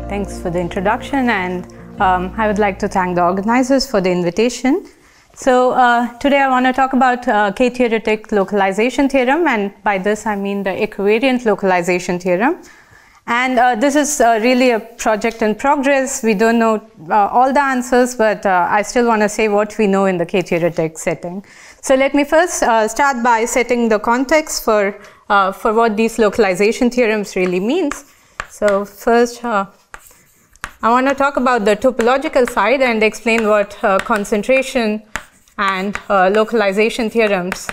Thanks for the introduction, and I would like to thank the organizers for the invitation. So today I want to talk about K-theoretic localization theorem, and by this I mean the equivariant localization theorem. And this is really a project in progress. We don't know all the answers, but I still want to say what we know in the K-theoretic setting. So let me first start by setting the context for what these localization theorems really means. So first, I want to talk about the topological side and explain what concentration and localization theorems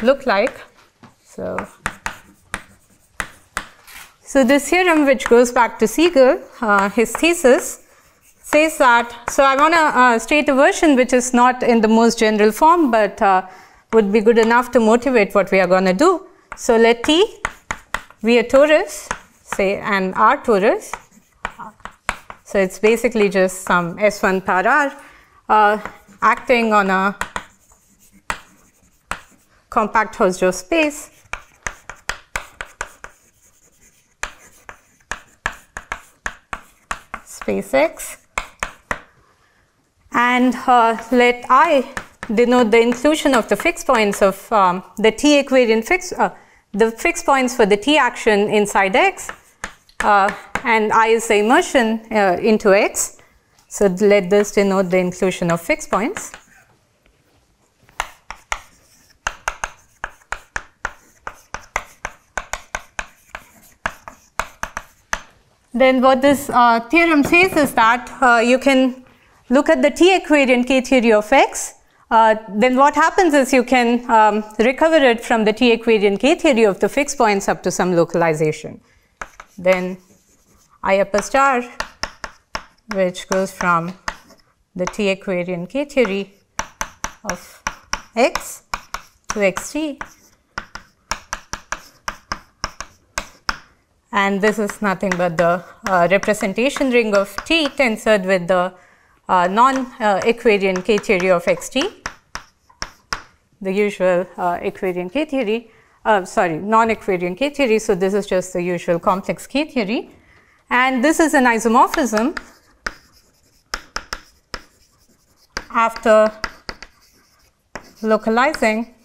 look like. So this theorem, which goes back to Segal, his thesis, says that, so I want to state a version which is not in the most general form, but would be good enough to motivate what we are going to do. So let T be a torus, say, and R torus. So it's basically just some S1 power R acting on a compact Hausdorff space. Space X, and let I denote the inclusion of the fixed points of the T equivariant the fixed points for the T action inside X, and I is the immersion into X. So let this denote the inclusion of fixed points. Then what this theorem says is that you can look at the T equivariant K theory of X. Then what happens is you can recover it from the T equivariant K theory of the fixed points up to some localization. Then I upper star, which goes from the T equivariant K theory of X to Xt. And this is nothing but the representation ring of T tensored with the non-equivariant K theory of Xt, the usual equivariant K theory, non-equivariant K theory. So this is just the usual complex K theory. And this is an isomorphism after localizing.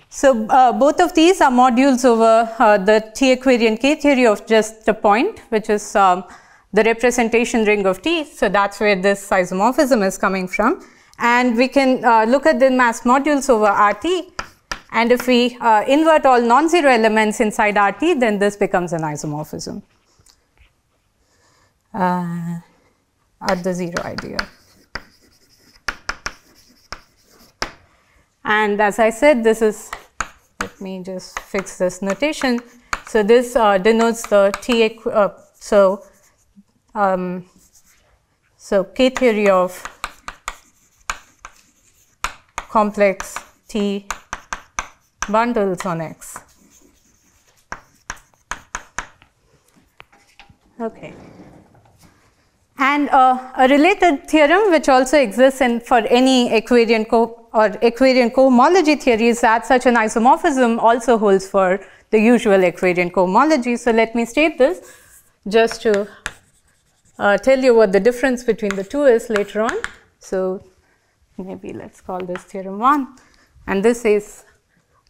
So both of these are modules over the T equivariant K theory of just a point, which is the representation ring of T. So that's where this isomorphism is coming from. And we can look at them as modules over RT. And if we invert all non-zero elements inside RT, then this becomes an isomorphism at the zero ideal. And as I said, this is, let me just fix this notation. So this denotes the T, so K theory of complex T bundles on X. Okay. And a related theorem which also exists for any equivariant cohomology theory is that such an isomorphism also holds for the usual equivariant cohomology. So let me state this just to tell you what the difference between the two is later on. So maybe let's call this theorem 1. And this says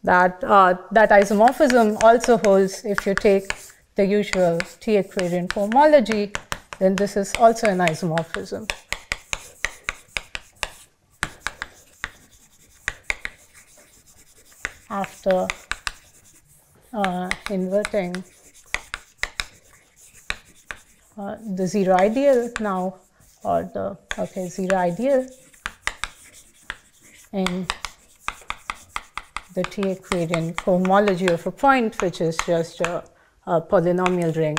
that that isomorphism also holds if you take the usual T equivariant cohomology, then this is also an isomorphism. After inverting the zero ideal now, or the zero ideal in the T equivariant cohomology of a point, which is just a polynomial ring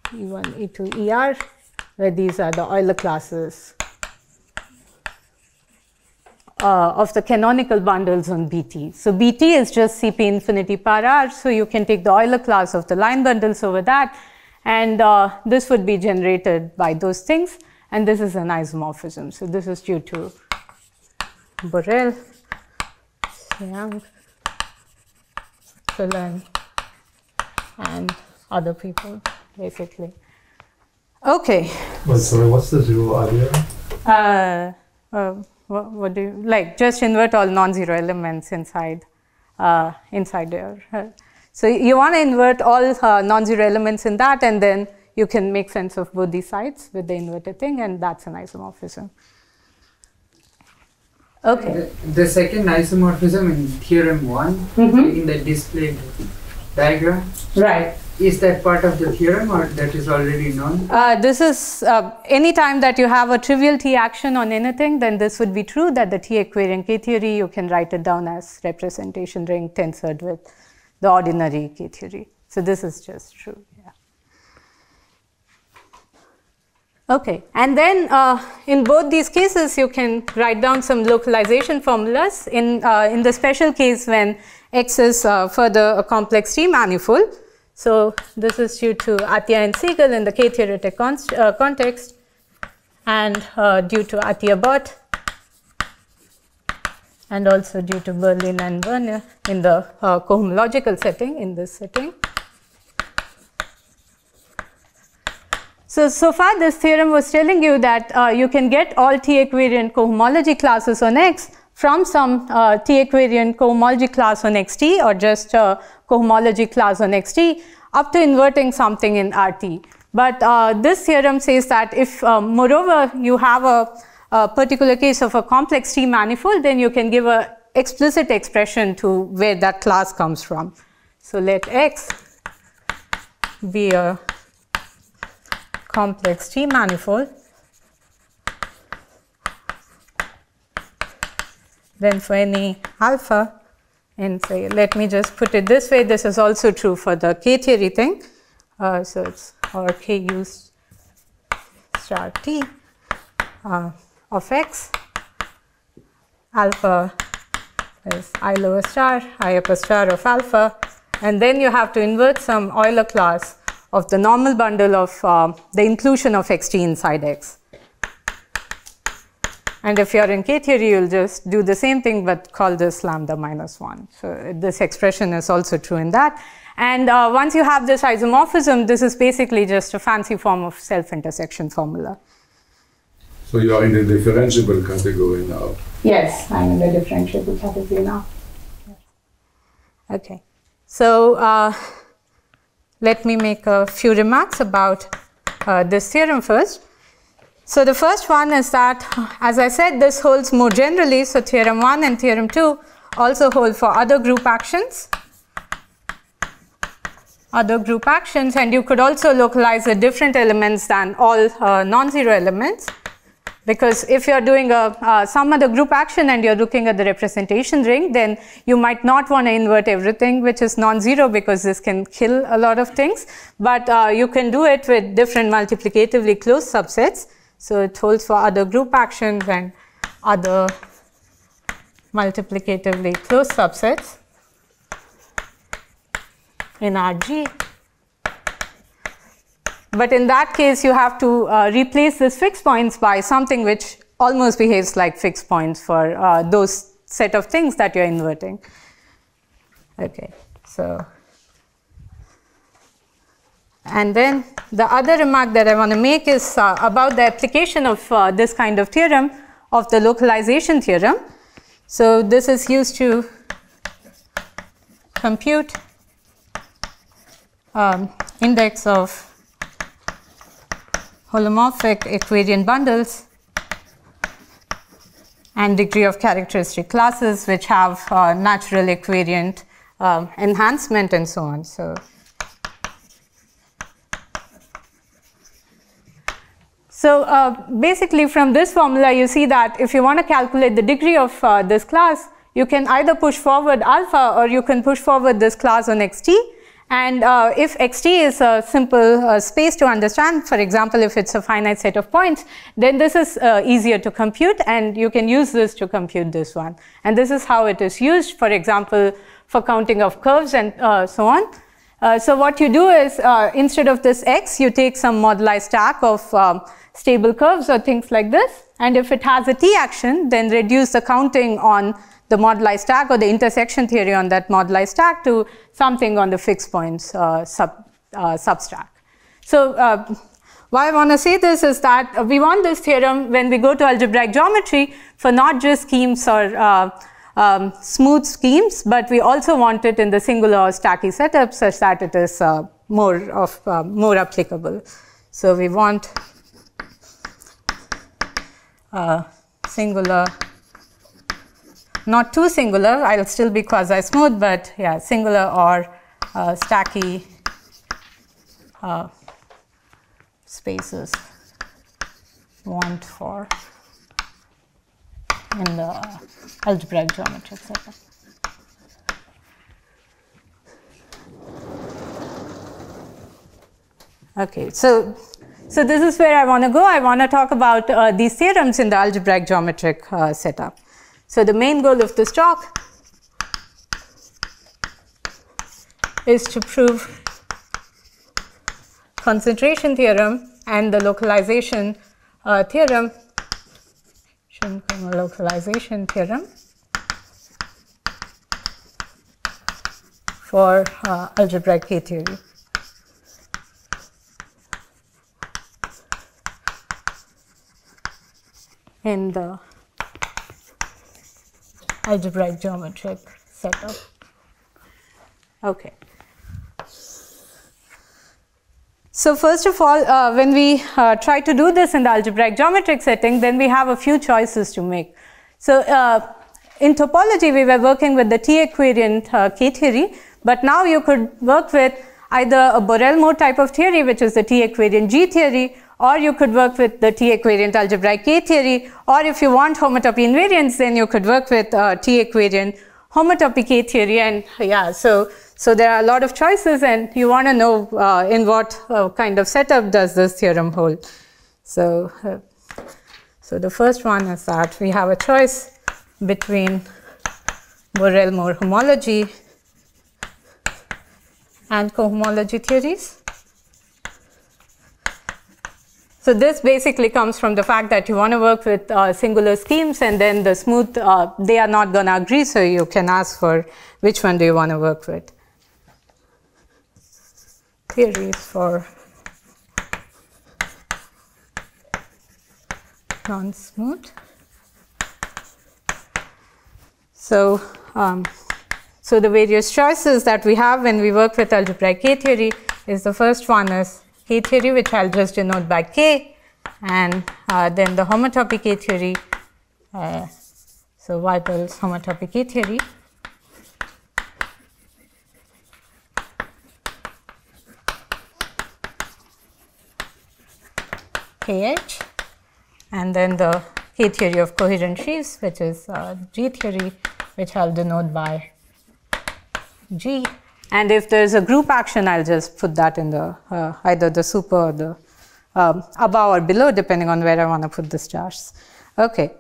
E1, E2, ER, where these are the Euler classes of the canonical bundles on BT. So BT is just Cp infinity power R, so you can take the Euler class of the line bundles over that, and this would be generated by those things, and this is an isomorphism. So this is due to Borel, Young, Quillen, and other people, basically. Okay. Well, sorry, what's the zero idea? What do you like? Just invert all non-zero elements inside there. So you want to invert all non-zero elements in that, and then you can make sense of both these sides with the inverted thing, and that's an isomorphism. Okay. The second isomorphism in theorem 1, in the displayed diagram, right? Is that part of the theorem, or that is already known? This is any time that you have a trivial T action on anything, then this would be true that the T equivariant K theory, you can write it down as representation ring tensored with the ordinary K theory. So this is just true. Yeah. Okay, and then in both these cases, you can write down some localization formulas. In the special case when X is further a complex T manifold. So this is due to Atiyah and Segal in the K-theoretic context, and due to Atiyah-Bott, and also due to Berlin and Werner in the cohomological setting, in this setting. So far this theorem was telling you that you can get all T equivariant cohomology classes on X from some T equivariant cohomology class on Xt, or just cohomology class on Xt, up to inverting something in Rt. But this theorem says that if moreover you have a particular case of a complex T manifold, then you can give an explicit expression to where that class comes from. So let X be a complex T manifold. Then for any alpha, and say, let me just put it this way, this is also true for the K theory thing. So it's or K use star T of X. Alpha is I lower star, I upper star of alpha. And then you have to invert some Euler class of the normal bundle of the inclusion of Xt inside X. And if you're in K theory, you'll just do the same thing, but call this lambda minus 1. So this expression is also true in that. And once you have this isomorphism, this is basically just a fancy form of self-intersection formula. So you are in the differentiable category now? Yes, I'm in the differentiable category now. Yes. Okay. So let me make a few remarks about this theorem first. So the first one is that, as I said, this holds more generally. So theorem 1 and theorem 2 also hold for other group actions. And you could also localize the different elements than all non-zero elements. Because if you're doing some other group action and you're looking at the representation ring, then you might not want to invert everything which is non-zero, because this can kill a lot of things. But you can do it with different multiplicatively closed subsets. So it holds for other group actions and other multiplicatively closed subsets in Rg. But in that case, you have to replace these fixed points by something which almost behaves like fixed points for those set of things that you're inverting. Okay, so. And then the other remark that I want to make is about the application of this kind of theorem, of the localization theorem. So this is used to compute index of holomorphic equivariant bundles and degree of characteristic classes which have natural equivariant enhancement and so on. So basically from this formula you see that if you want to calculate the degree of this class, you can either push forward alpha or you can push forward this class on Xt. And if Xt is a simple space to understand, for example, if it's a finite set of points, then this is easier to compute, and you can use this to compute this one. And this is how it is used, for example, for counting of curves and so on. So what you do is, instead of this x, you take some moduli stack of stable curves or things like this. And if it has a t action, then reduce the counting on the moduli stack or the intersection theory on that moduli stack to something on the fixed points substack. So why I want to say this is that we want this theorem when we go to algebraic geometry for not just schemes or smooth schemes, but we also want it in the singular or stacky setup such that it is more applicable. So we want singular, not too singular, I'll still be quasi-smooth, but yeah, singular or stacky spaces want for in the algebraic geometric setup. Okay, so this is where I want to go. I want to talk about these theorems in the algebraic geometric setup. So the main goal of this talk is to prove concentration theorem and the localization theorem, localization theorem for algebraic K-theory. In the algebraic geometric setup. Okay. So first of all, when we try to do this in the algebraic geometric setting, then we have a few choices to make. So in topology, we were working with the T-equivariant K-theory, but now you could work with either a Borel mode type of theory, which is the T-equivariant G theory, or you could work with the T-equivariant algebraic K theory, or if you want homotopy invariance, then you could work with T-equivariant homotopy K theory. And yeah, so there are a lot of choices, and you want to know in what kind of setup does this theorem hold. So the first one is that we have a choice between Borel mode homology and cohomology theories. So this basically comes from the fact that you want to work with singular schemes, and then the smooth, they are not going to agree, so you can ask for which one do you want to work with. Theories for non-smooth. So the various choices that we have when we work with algebraic K theory is the first one is K theory, which I'll just denote by K, and then the homotopy K theory. So Weibel's homotopy K theory. KH, and then the K theory of coherent sheaves, which is G theory, which I'll denote by G. And if there's a group action, I'll just put that in the either the super or the above or below, depending on where I want to put the stars. Okay.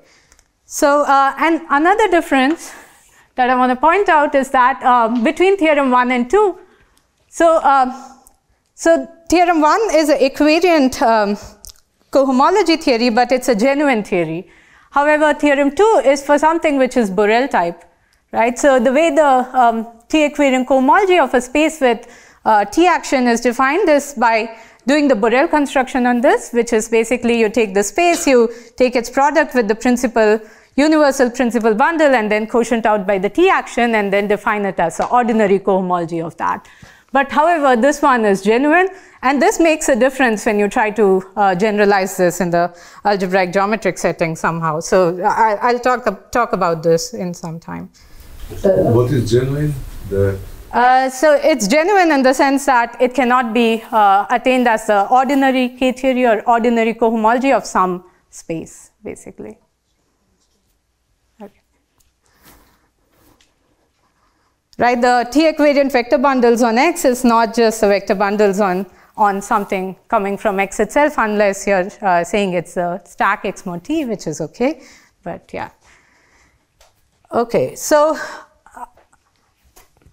So and another difference that I want to point out is that between theorem 1 and 2, so theorem 1 is an equivariant cohomology theory, but it's a genuine theory. However, theorem 2 is for something which is Borel type, right? So the way the T-equivariant cohomology of a space with T action is defined is by doing the Borel construction on this, which is basically you take the space, you take its product with the principal, universal principal bundle, and then quotient out by the T action, and then define it as an ordinary cohomology of that. But however, this one is genuine, and this makes a difference when you try to generalize this in the algebraic geometric setting somehow. So I'll talk about this in some time. What is genuine? So it's genuine in the sense that it cannot be attained as the ordinary K theory or ordinary cohomology of some space, basically. Okay. Right, the T-equivariant vector bundles on X is not just the vector bundles on something coming from X itself, unless you're saying it's a stack X mod T, which is okay, but yeah. Okay, so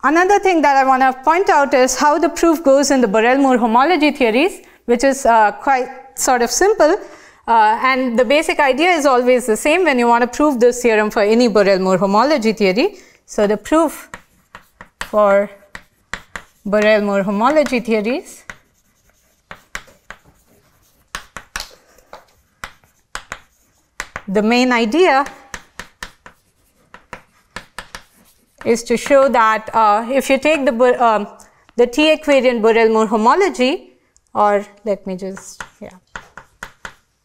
another thing that I want to point out is how the proof goes in the Borel-Moore homology theories, which is quite sort of simple. And the basic idea is always the same when you want to prove this theorem for any Borel-Moore homology theory. So the proof for Borel-Moore homology theories the main idea is to show that if you take the T-equivariant Borel-Moore homology, or let me just,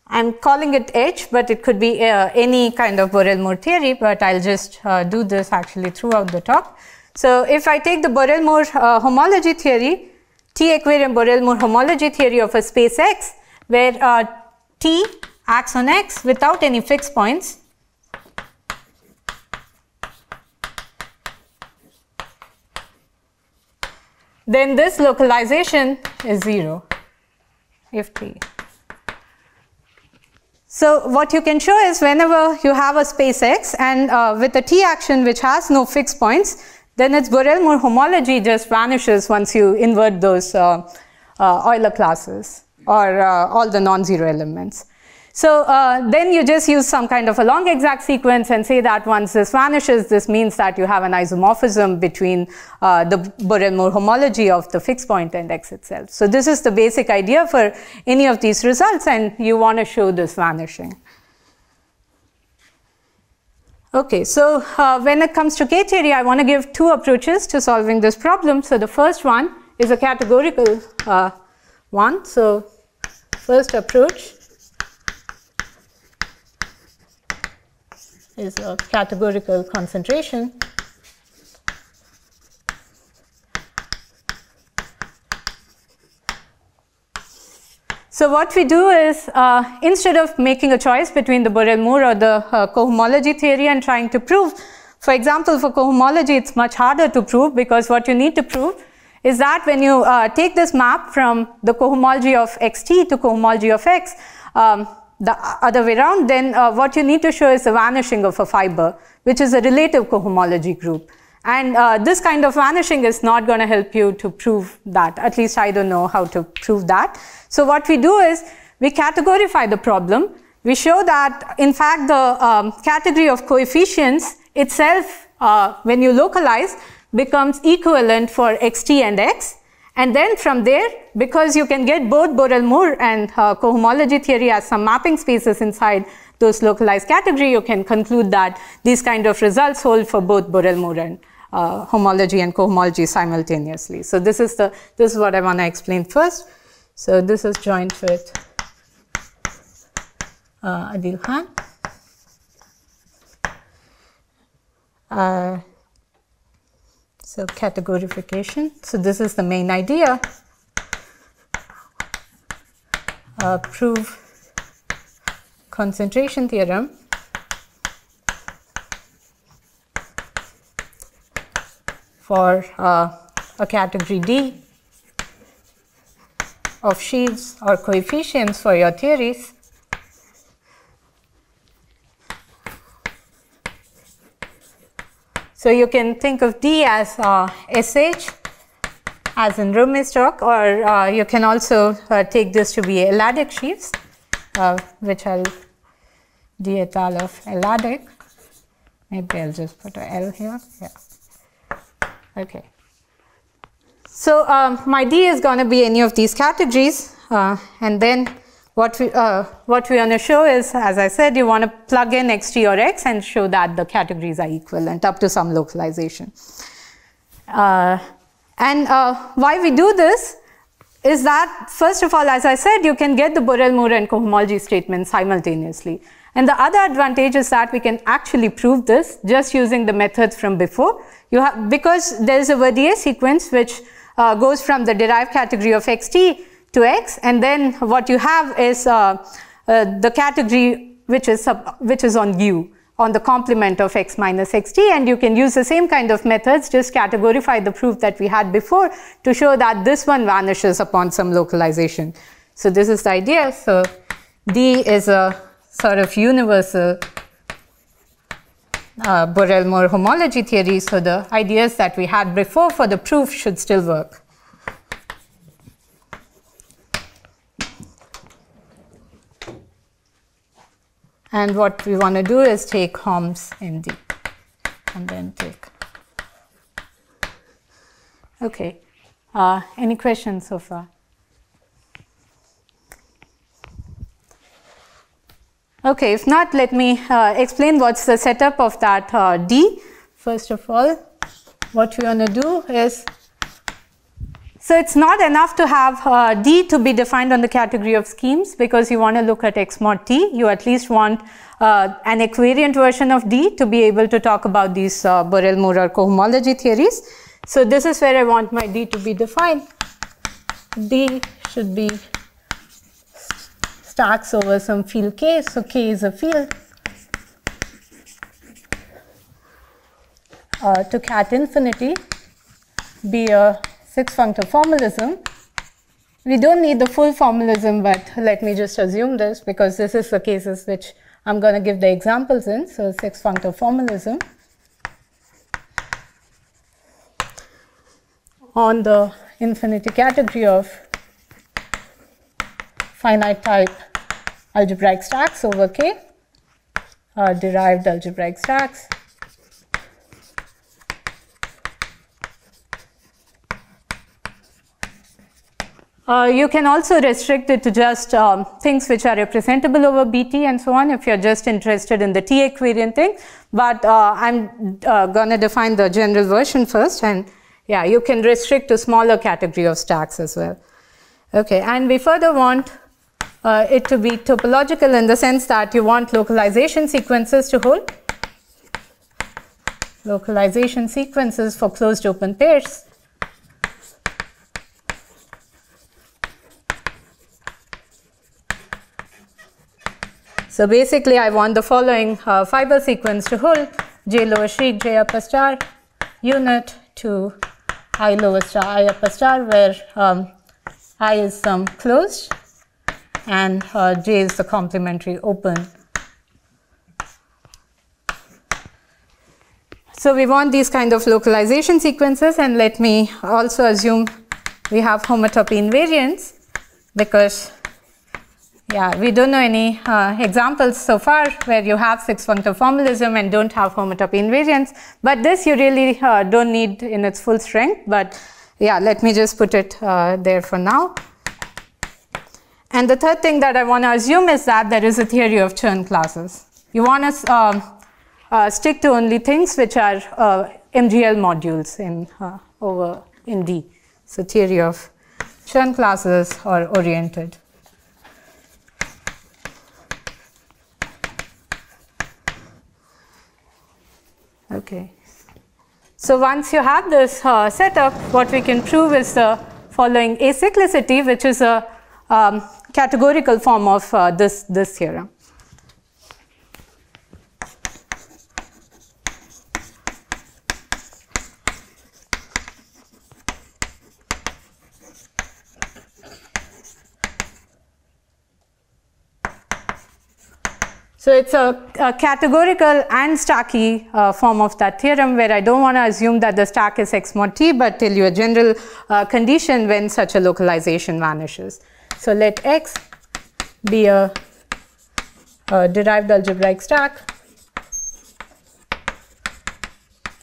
I'm calling it H, but it could be any kind of Borel-Moore theory, but I'll just do this actually throughout the talk. So if I take the Borel-Moore homology theory, T-equivariant Borel-Moore homology theory of a space X, where T acts on X without any fixed points, then this localization is 0 if T. So what you can show is whenever you have a space X and with a T action which has no fixed points, then its Borel-Moore homology just vanishes once you invert those Euler classes or all the non-zero elements. So then you just use some kind of a long exact sequence and say that once this vanishes, this means that you have an isomorphism between the Borel-Moore homology of the fixed point and X itself. So this is the basic idea for any of these results, and you want to show this vanishing. Okay, so when it comes to K-theory, I want to give two approaches to solving this problem. So the first one is a categorical one. So first approach is a categorical concentration. So what we do is, instead of making a choice between the Borel-Moore or the cohomology theory and trying to prove, for example, for cohomology, it's much harder to prove, because what you need to prove is that when you take this map from the cohomology of xt to cohomology of x, the other way around, then what you need to show is the vanishing of a fiber, which is a relative cohomology group. And this kind of vanishing is not going to help you to prove that. At least I don't know how to prove that. So what we do is we categorify the problem. We show that, in fact, the category of coefficients itself, when you localize, becomes equivalent for xt and x. And then from there, because you can get both Borel-Moore and cohomology theory as some mapping spaces inside those localized category, you can conclude that these kind of results hold for both Borel-Moore and homology and cohomology simultaneously. So this is what I want to explain first. So this is joint with Adeel Khan. So categorification. So this is the main idea. Prove concentration theorem for a category D of sheaves or coefficients for your theories. So you can think of D as SH, as in Romestock, or you can also take this to be Eladic sheaves, which I'll D et al. Of Eladic. Maybe I'll just put a L here. Yeah. Okay. So my D is going to be any of these categories, and then what we want to show is, as I said, you want to plug in xt or x and show that the categories are equivalent up to some localization. And why we do this is that, first of all, as I said, you can get the Borel-Moore and cohomology statements simultaneously. And the other advantage is that we can actually prove this just using the methods from before. Because there is a Verdier sequence which goes from the derived category of xt to x, and then what you have is the category which is on U, on the complement of x minus xt, and you can use the same kind of methods, just categorify the proof that we had before to show that this one vanishes upon some localization. So this is the idea. So D is a sort of universal Borel-Moore homology theory, so the ideas that we had before for the proof should still work. And what we want to do is take Homs in D and then take. Okay. Any questions so far? Okay, if not, let me explain what's the setup of that D. First of all, what we want to do is, so it's not enough to have D to be defined on the category of schemes, because you want to look at X mod T. You at least want an equivariant version of D to be able to talk about these Borel-Moore cohomology theories. So this is where I want my D to be defined. D should be stacks over some field K, so K is a field. To cat infinity be a six-functor formalism. We don't need the full formalism, but let me just assume this, because this is the cases which I'm going to give the examples in. So six-functor formalism on the infinity category of finite type algebraic stacks over K, derived algebraic stacks. You can also restrict it to just things which are representable over Bt and so on if you're just interested in the T equivariant thing. But I'm going to define the general version first, and yeah, you can restrict to smaller category of stacks as well. Okay, and we further want it to be topological in the sense that you want localization sequences to hold. Localization sequences for closed open pairs. So basically, I want the following fiber sequence to hold: J lower sheaf, J upper star, unit to I lower star, I upper star, where I is some closed and J is the complementary open. So we want these kind of localization sequences, and let me also assume we have homotopy invariance, because yeah, we don't know any examples so far where you have six-functor formalism and don't have homotopy invariance, but this you really don't need in its full strength. But yeah, let me just put it there for now. And the third thing that I want to assume is that there is a theory of Chern classes. You want to stick to only things which are MGL modules in D. So theory of Chern classes or oriented. Okay. So once you have this setup, what we can prove is the following acyclicity, which is a categorical form of this theorem. So it's a categorical and stacky form of that theorem, where I don't want to assume that the stack is X mod T, but tell you a general condition when such a localization vanishes. So let X be a derived algebraic stack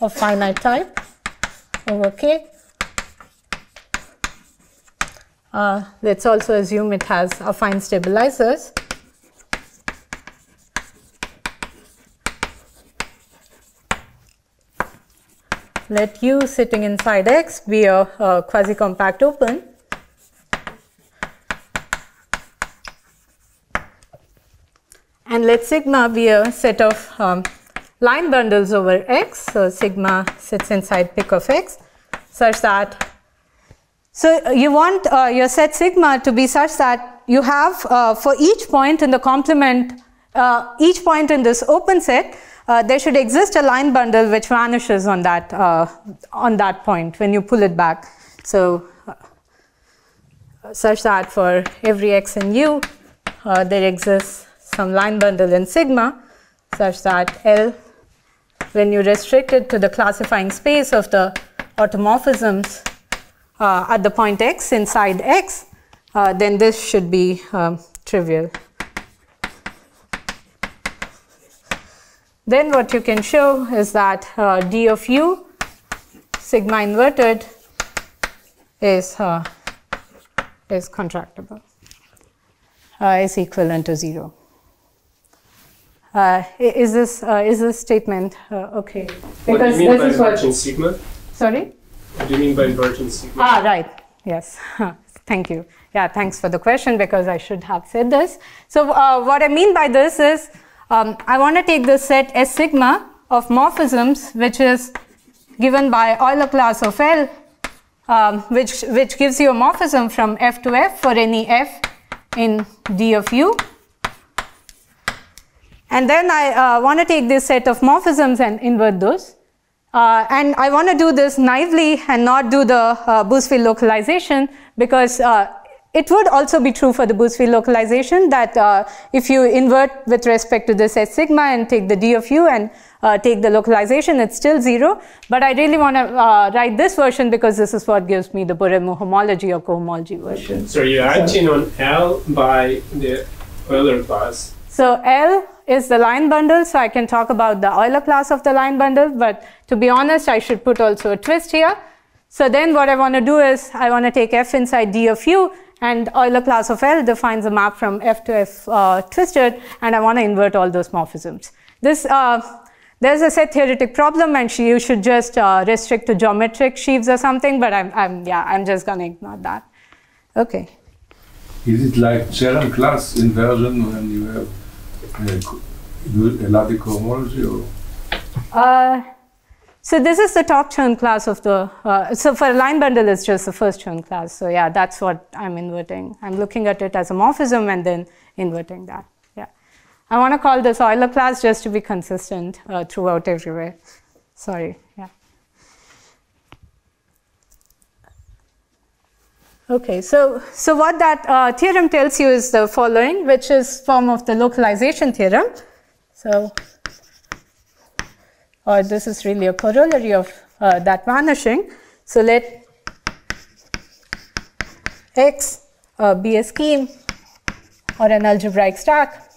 of finite type over K. Let's also assume it has affine stabilizers. Let U sitting inside X be a quasi-compact open. And let sigma be a set of line bundles over X. So sigma sits inside pic of X such that, so you want your set sigma to be such that you have for each point in the complement, each point in this open set, there should exist a line bundle which vanishes on that point when you pull it back. So such that for every X in U, there exists some line bundle in sigma, such that L, when you restrict it to the classifying space of the automorphisms at the point X inside X, then this should be trivial. then what you can show is that d of u sigma inverted is contractible, is equivalent to 0. Is this statement okay? What do you mean by inverting sigma? Sorry? What do you mean by inverting sigma? Ah, right. Yes. Thank you. Yeah, thanks for the question, because I should have said this. So what I mean by this is I want to take the set S sigma of morphisms, which is given by Euler class of L, which gives you a morphism from F to F for any F in D of U. And then I want to take this set of morphisms and invert those. And I want to do this naively and not do the Bousfield localization, because it would also be true for the Bousfield localization that if you invert with respect to this S sigma and take the D of U and take the localization, it's still 0. But I really want to write this version because this is what gives me the Borel homology or cohomology version. So you're acting on L by the Euler class. So L is the line bundle, so I can talk about the Euler class of the line bundle, but to be honest, I should put also a twist here. So then what I want to do is I want to take F inside D of U, and Euler class of L defines a map from F to F twisted, and I want to invert all those morphisms. This there's a set theoretic problem, and you should just restrict to geometric sheaves or something, but I'm just going to ignore that. Okay. Is it like Charanya class inversion when you have elatic cohomology, or? So this is the top Chern class of the, so for a line bundle it's just the first Chern class. So yeah, that's what I'm inverting. I'm looking at it as a morphism and then inverting that. Yeah. I want to call this Euler class just to be consistent throughout everywhere. Sorry, yeah. Okay, so what that theorem tells you is the following, which is form of the localization theorem. So, or this is really a corollary of that vanishing. So let X be a scheme or an algebraic stack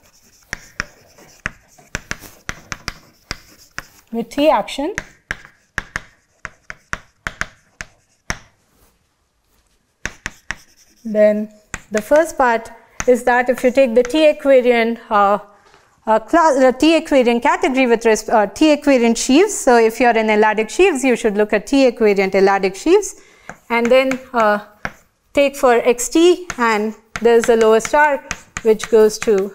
with T action. Then the first part is that if you take the T-equivariant the T-equivariant category with T-equivariant sheaves, so if you are in elatic sheaves, you should look at T-equivariant elatic sheaves, and then take for xt, and there's a lower star which goes to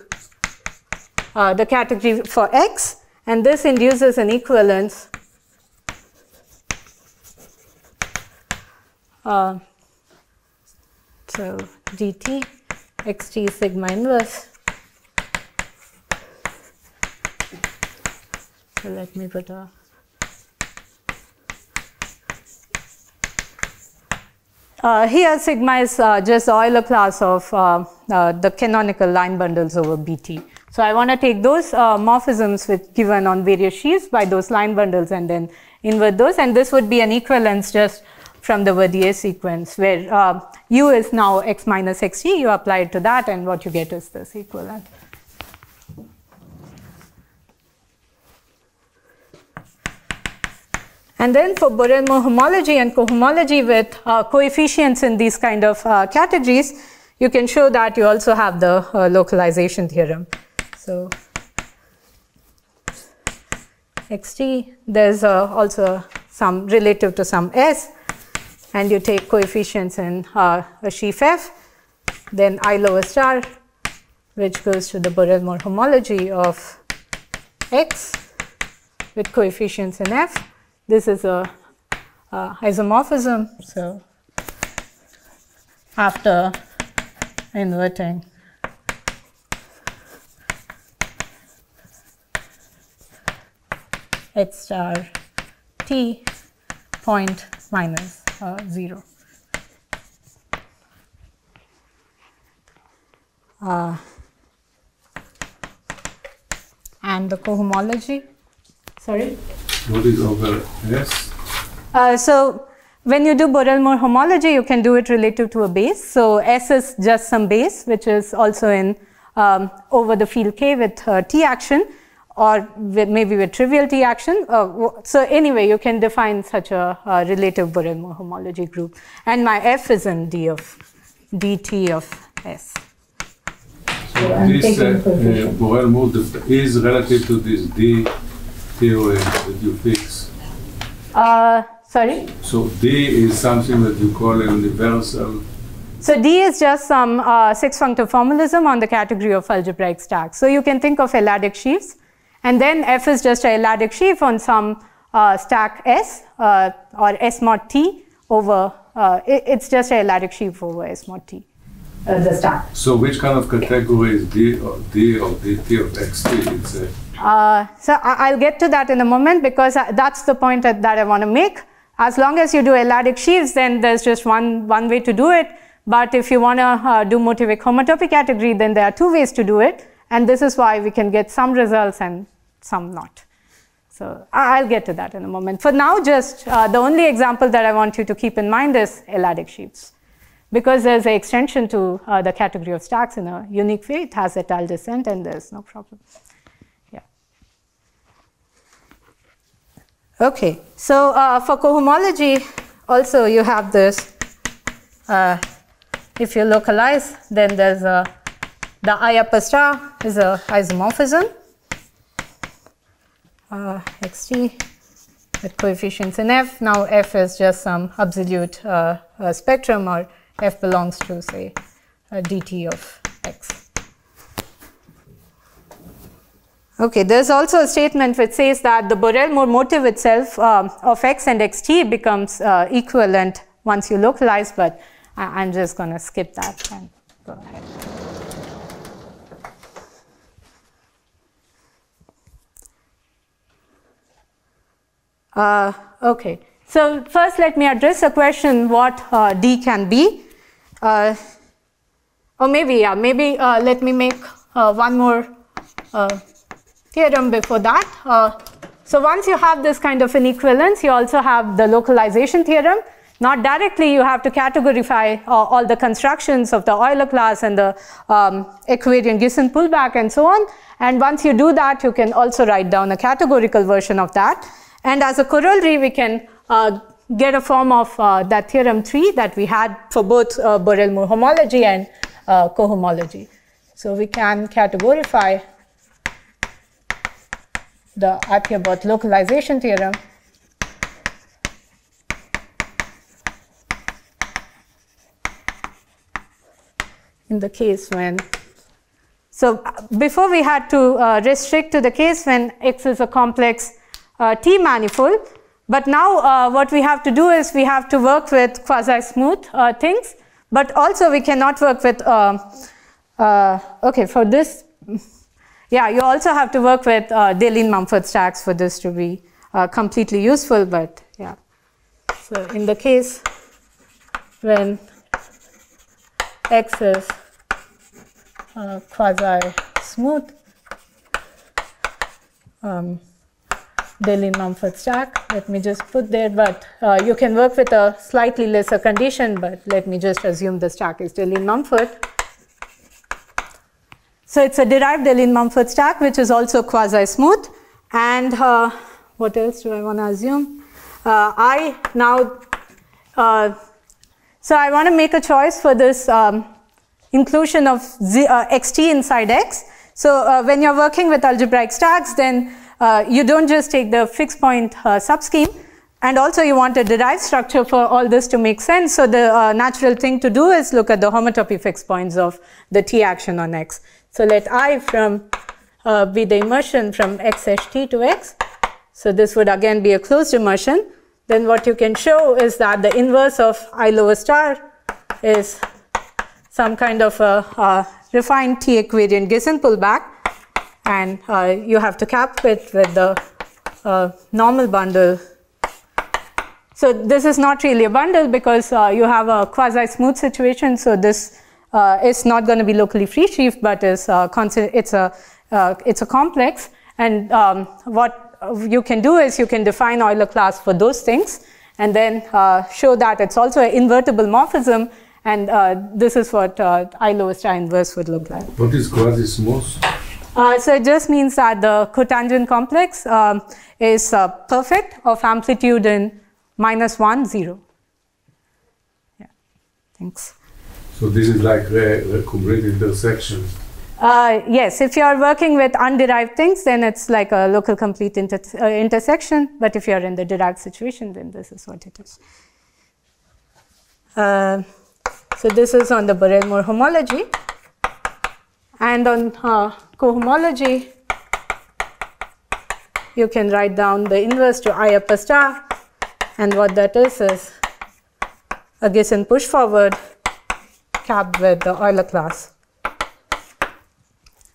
the category for x, and this induces an equivalence so dt xt sigma inverse. So let me put a here sigma is just the Euler class of the canonical line bundles over Bt. So I want to take those morphisms with given on various sheaves by those line bundles and then invert those, and this would be an equivalence just from the Verdier sequence where u is now x minus xt, you apply it to that, and what you get is this equivalent. And then for Borel homology and cohomology with coefficients in these kind of categories, you can show that you also have the localization theorem. So xt, there's also some relative to some s, and you take coefficients in a sheaf f, then I lower star, which goes to the Borel homology of x with coefficients in f. This is a isomorphism, so after inverting x star t point minus 0. And the cohomology, sorry? What is over S? So when you do Borel homology, you can do it relative to a base. So S is just some base, which is also in over the field K with T action. or maybe with trivial T action. So anyway, you can define such a relative Borel homology group. And my F is in D of dt of S. So this Borel mode is relative to this D theorem that you fix. Sorry? So D is something that you call a universal. So D is just some six-functor formalism on the category of algebraic stacks. So you can think of L-adic sheaves. And then F is just a L-adic sheaf on some stack S or S mod T over, it's just a L-adic sheaf over S mod T, the stack. So which kind of category is D or dt of xt? It's a So I'll get to that in a moment, because that's the point that I want to make. As long as you do L-adic sheaves, then there's just one way to do it. But if you want to do motivic homotopy category, then there are two ways to do it. And this is why we can get some results and some not. So I'll get to that in a moment. For now, just the only example that I want you to keep in mind is L-adic sheaves. Because there's an extension to the category of stacks in a unique way. It has étale descent, and there's no problem. Yeah. Okay. So for cohomology, also you have this. If you localize, then there's the I upper star is a isomorphism. Xt with coefficients in F. Now F is just some absolute spectrum, or F belongs to, say, dt of x. Okay, there's also a statement which says that the Borel motive itself of x and xt becomes equivalent once you localize, but I'm just going to skip that and go ahead. Okay, so first let me address a question what D can be. Or maybe let me make one more theorem before that. So once you have this kind of an equivalence, you also have the localization theorem. Not directly, you have to categorify all the constructions of the Euler class and the equivariant Gisin pullback and so on. And once you do that, you can also write down a categorical version of that. And as a corollary, we can get a form of that theorem 3 that we had for both Borel homology and cohomology. So we can categorify the Atiyah-Bott localization theorem in the case when, so before we had to restrict to the case when X is a complex T manifold, but now what we have to do is we have to work with quasi-smooth things, but also we cannot work with, okay, for this, yeah, you also have to work with Deligne-Mumford stacks for this to be completely useful, but yeah. So in the case when X is quasi-smooth Deligne-Mumford stack, let me just put there, but you can work with a slightly lesser condition, but let me just assume the stack is Deligne-Mumford. So it's a derived Deligne-Mumford stack, which is also quasi-smooth. And what else do I want to assume? So I want to make a choice for this inclusion of xt inside x. So when you're working with algebraic stacks, then you don't just take the fixed point subscheme, and also you want a derived structure for all this to make sense. So the natural thing to do is look at the homotopy fixed points of the T action on x. So let I from be the immersion from x(t) to x. So this would again be a closed immersion. Then what you can show is that the inverse of I lower star is some kind of a refined T equivariant Gisin pullback, and you have to cap it with the normal bundle. So this is not really a bundle because you have a quasi-smooth situation. So this is not going to be locally free sheaf, but it's a complex. And what you can do is you can define Euler class for those things, and then show that it's also an invertible morphism. And this is what I lower star inverse would look like. What is quasi-smooth? So it just means that the cotangent complex is perfect of amplitude in -1, 0. Yeah, thanks. So this is like a complete intersection. Yes, if you are working with underived things, then it's like a local complete intersection. But if you're in the derived situation, then this is what it is. So this is on the Borel-Moore homology. And on cohomology, you can write down the inverse to I upper star. And what that is a Gisin push forward capped with the Euler class.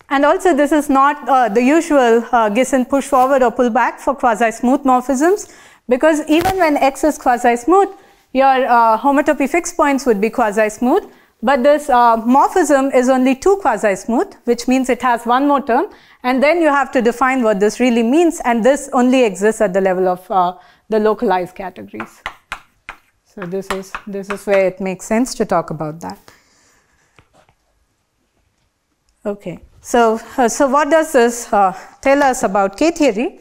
And also this is not the usual Gisin push forward or pull back for quasi-smooth morphisms, because even when X is quasi-smooth, your homotopy fixed points would be quasi-smooth, but this morphism is only 2 quasi-smooth, which means it has one more term, and then you have to define what this really means, and this only exists at the level of the localized categories. So this is where it makes sense to talk about that. Okay. So what does this tell us about K-theory?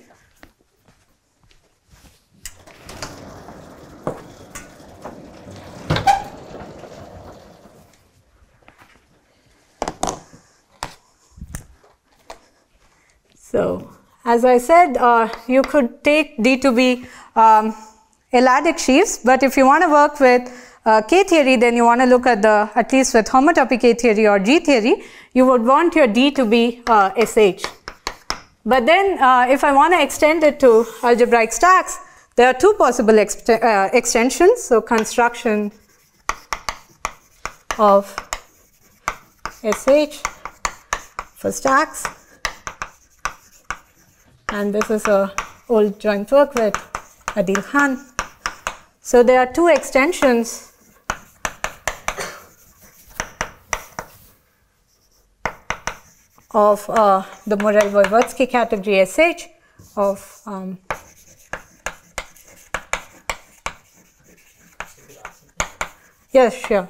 So as I said, you could take D to be L-adic sheaves, but if you want to work with K-theory, then you want to look at least with homotopy K-theory or G-theory, you would want your D to be SH. But then if I want to extend it to algebraic stacks, there are 2 possible extensions. So construction of SH for stacks. And this is a old joint work with Adeel Khan. So there are 2 extensions of the Morel-Voivodsky category SH of yes, sure.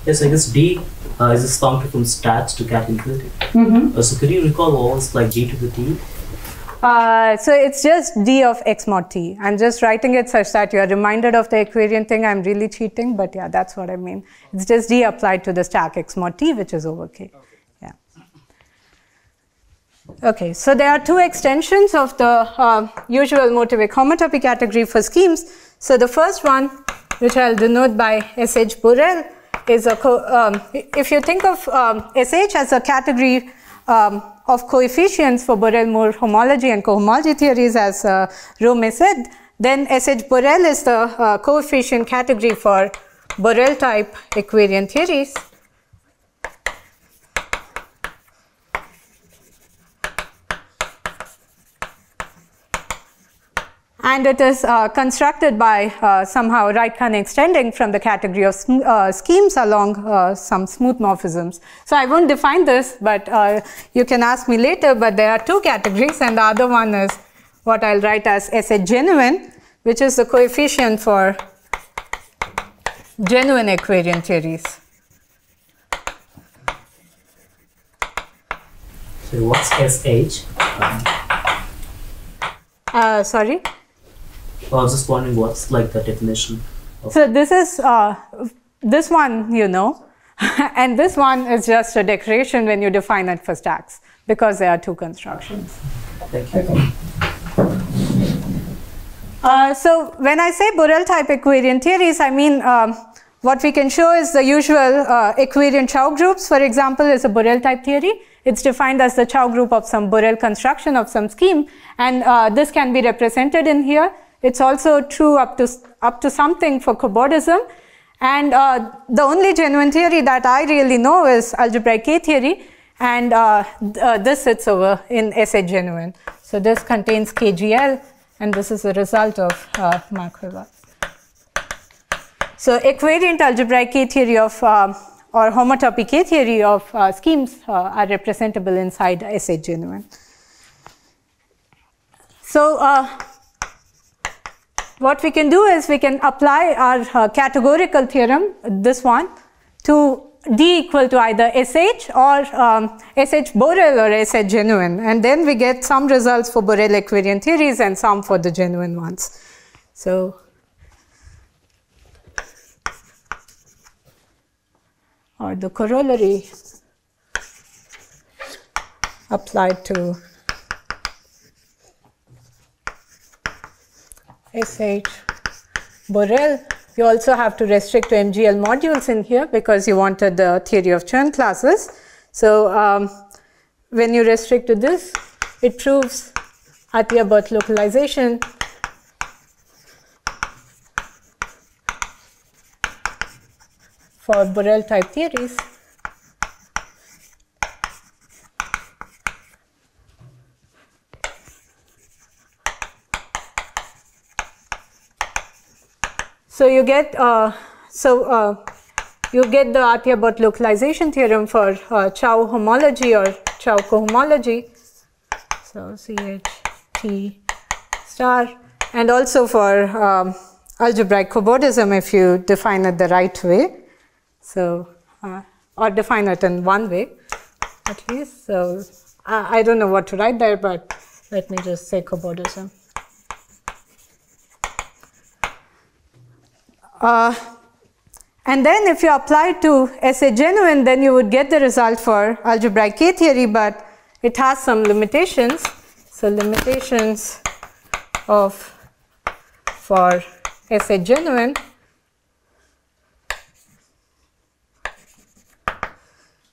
Yes, I guess D is a function from stats to cat infinity. So could you recall what was like D to the T? So it's just D of X mod T. I'm just writing it such that you are reminded of the equivariant thing. I'm really cheating, but yeah, that's what I mean. It's just D applied to the stack X mod T, which is over K. Yeah. Okay, so there are 2 extensions of the usual motivic homotopy category for schemes. So the first one, which I'll denote by SH Borel, is if you think of SH as a category of coefficients for Borel-Moore homology and cohomology theories, as Rome said, then SH Borel is the coefficient category for Borel type equivariant theories. And it is constructed by somehow right-hand extending from the category of schemes along some smooth morphisms. So I won't define this, but you can ask me later, but there are 2 categories, and the other one is what I'll write as SH genuine, which is the coefficient for genuine equivariant theories. So what's SH? Sorry? I was just wondering what's like the definition of. So this is this one, you know, and this one is just a decoration when you define it for stacks, because there are 2 constructions. Thank you. Okay. So when I say Borel type equivariant theories, I mean what we can show is the usual equivariant Chow groups. For example, is a Borel type theory. It's defined as the Chow group of some Borel construction of some scheme, and this can be represented in here. It's also true up to something for cobordism, and the only genuine theory that I really know is algebraic K-theory, and this sits over in SH genuine. So this contains KGL, and this is a result of Mark-Weber. So equivariant algebraic K-theory of or homotopy K-theory of schemes are representable inside SH genuine. So what we can do is we can apply our categorical theorem, this one, to D equal to either SH or SH Borel or SH genuine, and then we get some results for Borel equivariant theories and some for the genuine ones. So or the corollary applied to SH Borel. You also have to restrict to MGL modules in here because you wanted the theory of Chern classes. So when you restrict to this, it proves Atiyah-Bott localization for Borel type theories. So you get the Atiyah-Bott localization theorem for Chow homology or Chow cohomology. So CH star, and also for algebraic cobordism if you define it the right way. So or define it in one way at least. So I don't know what to write there, but let me just say cobordism. And then if you apply to SA genuine, then you would get the result for algebraic K-theory, but it has some limitations. So limitations for SA genuine.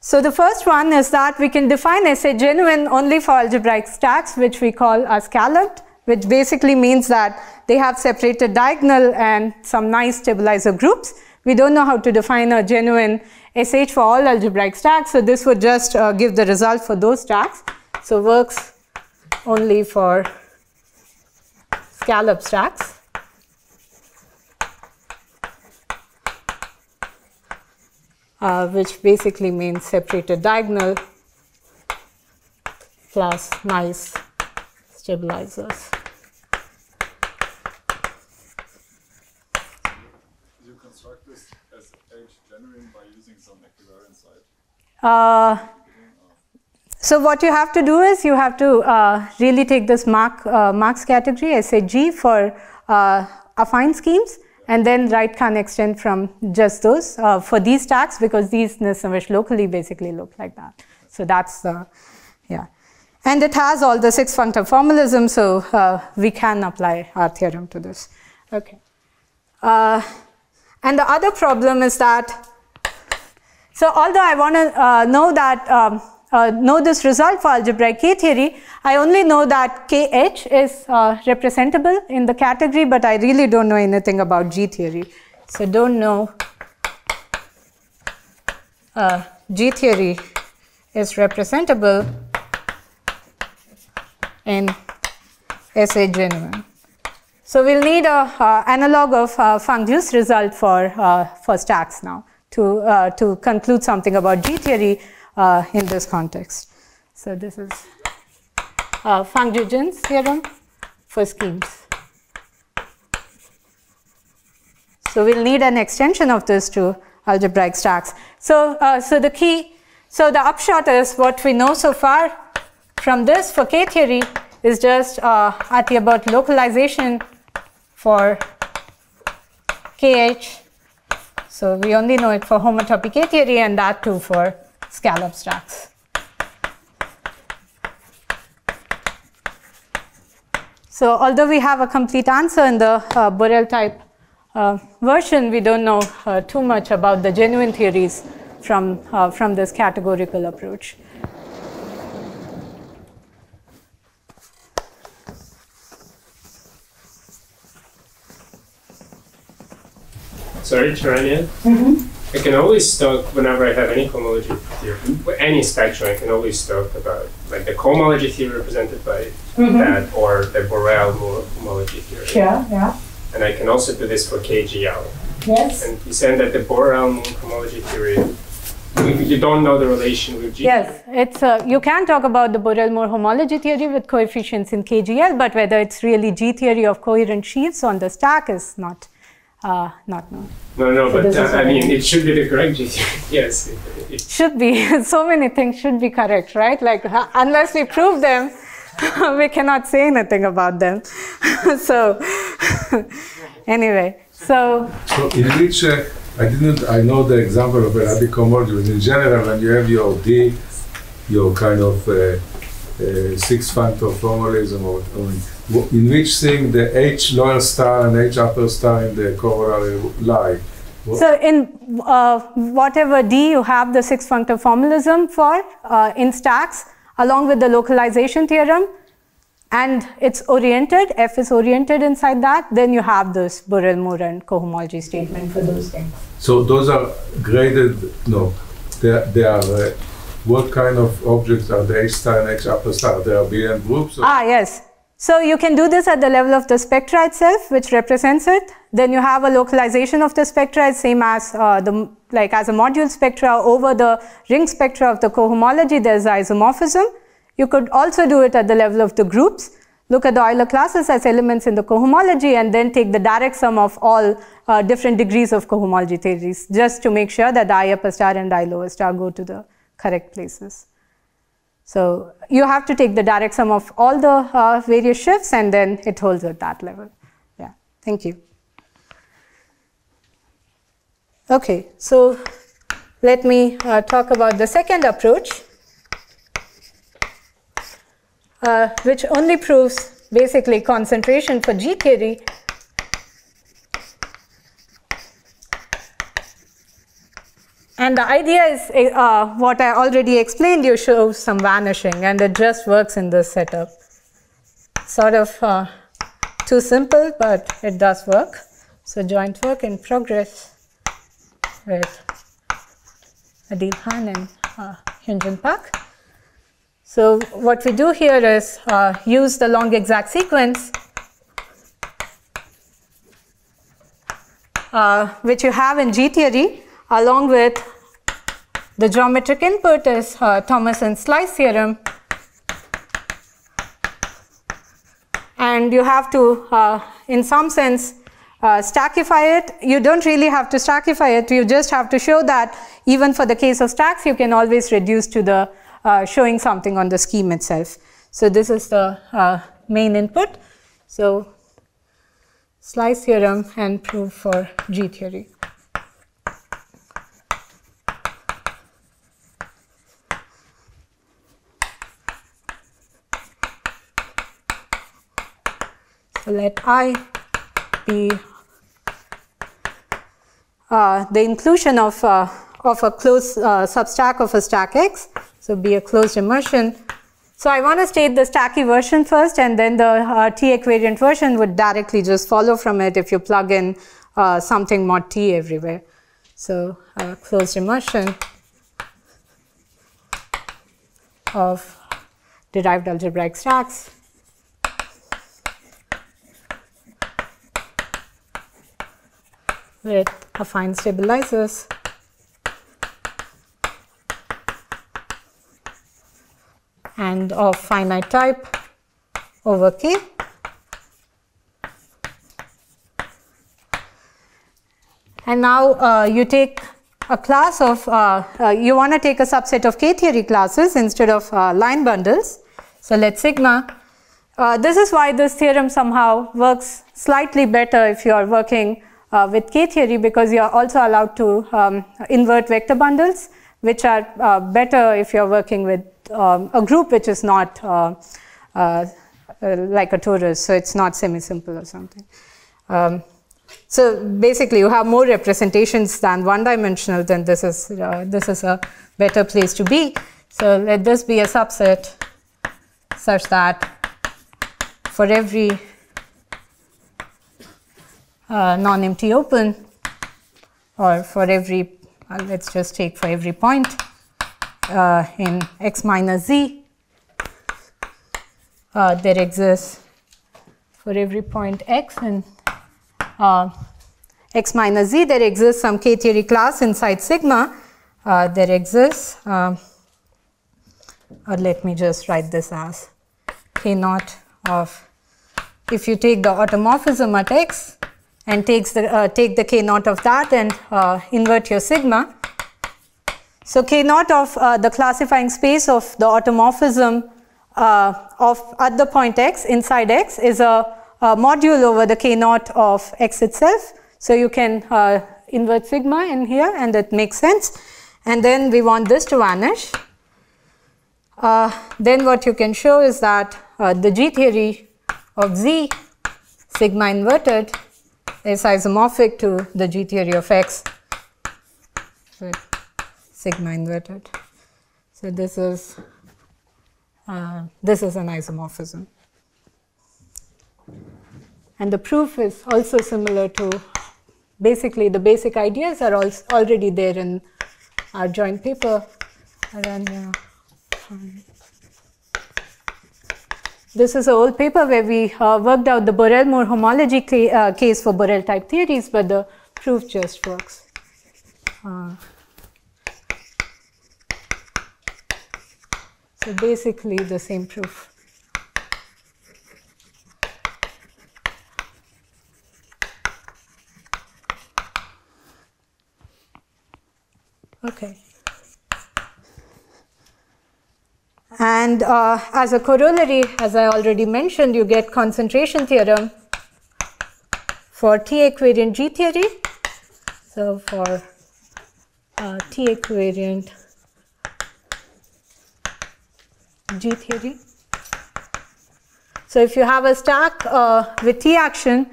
So the first one is that we can define SA genuine only for algebraic stacks, which we call are scalloped, which basically means that they have separated diagonal and some nice stabilizer groups. We don't know how to define a genuine SH for all algebraic stacks, so this would just give the result for those stacks. So works only for scallop stacks. Which basically means separated diagonal plus nice stabilizers. You construct this as H genuine by using some equivariant side? So what you have to do is you have to really take this Marx category, SHG for affine schemes, and then write can extend from just those for these stacks, because these Nisnavish locally basically look like that. So that's yeah. And it has all the 6 functor formalism, so we can apply our theorem to this. Okay. And the other problem is that, so although I want to know that know this result for algebraic K-theory, I only know that KH is representable in the category, but I really don't know anything about G-theory. So don't know G-theory is representable in SA genuine. So we'll need a analog of Fangju's result for stacks now to conclude something about G-theory in this context. So this is Fangju-Jin's theorem for schemes. So we'll need an extension of this to algebraic stacks. So the upshot is what we know so far from this for K-theory is just Atiyah-Bott localization for KH. So we only know it for homotopy K-theory, and that too for scallop stacks. So although we have a complete answer in the Borel type version, we don't know too much about the genuine theories from this categorical approach. Sorry, Charanya. I can always talk whenever I have any cohomology theory, any spectrum. I can always talk about like the cohomology theory represented by that, or the Borel homology theory. Yeah. And I can also do this for KGL. Yes. And you said that the Borel homology theory, you don't know the relation with G. Yes, it's you can talk about the Borel-Moore homology theory with coefficients in KGL, but whether it's really G theory of coherent sheaves on the stack is not not known. No, So but I mean, it should be the correct G-theory. Yes. It should be. So many things should be correct, right? Like, unless we prove them, we cannot say anything about them. So, anyway, so in which, I know the example of a cohomology, but in general, when you have your D, your kind of six-functor formalism, or in which thing the H lower star and H upper star in the corollary lie? So in whatever D you have the six-functor formalism for in stacks, along with the localization theorem, and it's oriented, F is oriented inside that, then you have this Borel-Moore and cohomology statement for those things. So those are graded, no, they are, what kind of objects are the H star and H upper star? They are billion groups? Or? Yes. So you can do this at the level of the spectra itself, which represents it. Then you have a localization of the spectra, same as as a module spectra over the ring spectra of the cohomology, there's isomorphism. You could also do it at the level of the groups. Look at the Euler classes as elements in the cohomology and then take the direct sum of all different degrees of cohomology theories, just to make sure that the I upper star and I lower star go to the correct places. So you have to take the direct sum of all the various shifts and then it holds at that level. Yeah, thank you. Okay, so let me talk about the second approach, which only proves basically concentration for G theory. And the idea is what I already explained, you show some vanishing, and it just works in this setup. Sort of too simple, but it does work. So joint work in progress with Adeel and Hyeonjun Park. So what we do here is use the long exact sequence, which you have in G theory, along with the geometric input is Thomason's slice theorem. And you have to, in some sense, stackify it. You don't really have to stackify it. You just have to show that even for the case of stacks, you can always reduce to the showing something on the scheme itself. So this is the main input. So slice theorem and proof for G theory. So let I be the inclusion of a closed substack of a stack X. So be a closed immersion. So I want to state the stacky version first, and then the T equivariant version would directly just follow from it if you plug in something mod T everywhere. So closed immersion of derived algebraic stacks with affine stabilizers and of finite type over K. And now you take a class of, you want to take a subset of K-theory classes instead of line bundles. So let sigma. This is why this theorem somehow works slightly better if you are working with K-theory, because you are also allowed to invert vector bundles, which are better if you are working with a group which is not like a torus, so it's not semi-simple or something. So basically, you have more representations than one-dimensional, then this is a better place to be. So let this be a subset such that for every non-empty open, or for every, let's just take for every point in X minus Z, there exists for every point X in X minus Z, there exists some K-theory class inside sigma. There exists, or let me just write this as K naught of, if you take the automorphism at X, and take the K naught of that and invert your sigma. So K naught of the classifying space of the automorphism at the point x inside x is a module over the K naught of x itself. So you can invert sigma in here, and that makes sense. And then we want this to vanish. Then what you can show is that the G theory of Z sigma inverted is isomorphic to the G theory of x with sigma inverted. So this is an isomorphism. And the proof is also similar to, basically the basic ideas are already there in our joint paper. And then, this is an old paper where we worked out the Borel-Moore homology case for Borel type theories, but the proof just works. So basically the same proof. Okay. And as a corollary, as I already mentioned, you get concentration theorem for T-equivariant G theory. So for T-equivariant G theory. So if you have a stack with T action,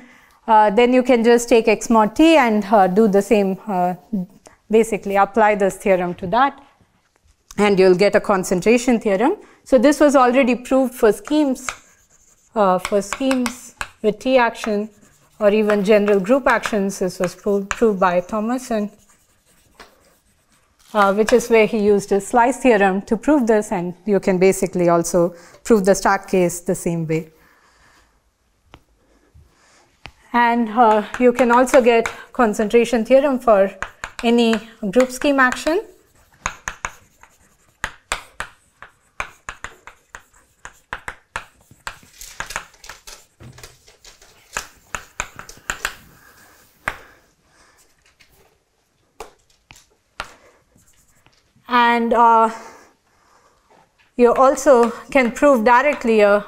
then you can just take x mod T and do the same, basically apply this theorem to that, and you'll get a concentration theorem. So this was already proved for schemes with T action or even general group actions. This was proved by Thomason, which is where he used his slice theorem to prove this, and you can basically also prove the stack case the same way. And you can also get concentration theorem for any group scheme action. And you also can prove directly a